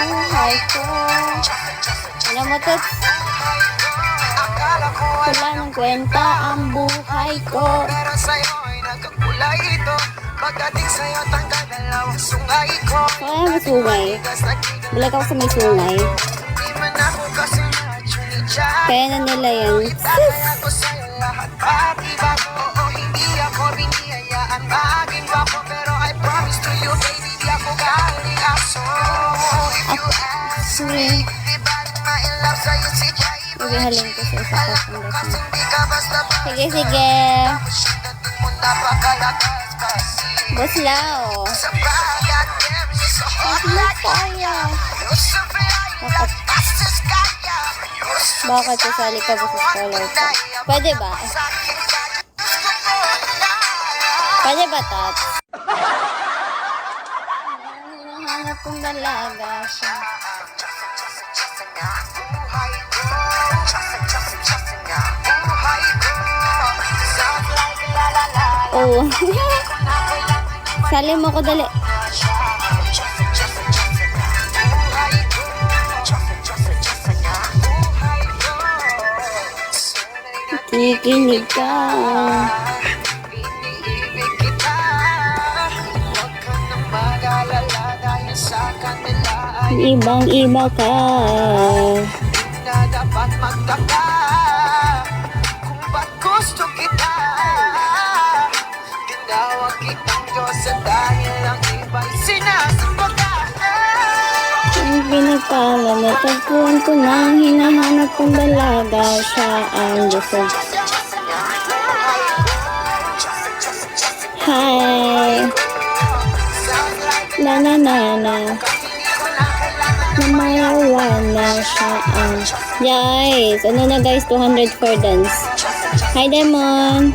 buhay ko. Alam mo, Tots? Wala ng kwenta ang buhay ko. Pero sa'yo ay nagkakulay ito. Pagdating sa'yo, tanggal dalawang sungay ko. Kaya may sungay. Balag ako sa may sungay. Di man ako kasunod, chunicha. Kaya na nila yan. Itagay ako sa'yo lahat, pati bago. Oo, hindi ako biniyayaan, maging bako. Pero I promise to you, baby, di ako galing aso. If you ask me, di ba in love sa'yo si Jai? Ibihalin ko sa isa pa kung Kasi di ka basta ba? Sige, sige. Dating mo napakalakas kasi. Boss Lao. Sa bagat, there is a hot Bakit kaya? You're so flying like fastest kaya. You're so Bakit sasali ka ba sa scholar ko? Pwede ba? Pwede ba, Tots? Hanap kong dalaga siya. Oh. Sali mo ko dali. Kikinig ka. Iniibig kita. Huwag ka nang mag-alala dahil sa kanila ay Ibang-iba ka. na dapat magtaka kung ba't gusto kita. Tinawag kitang Diyos at dahil ang iba'y sinasamba ka. Ang pinagpala na tagpuan ko nang hinahanap kong dalaga siya ang gusto. Hi! Na na na na. Namayawa na siya ang... Guys! Ano na guys? 200 for dance. Hi, Demon!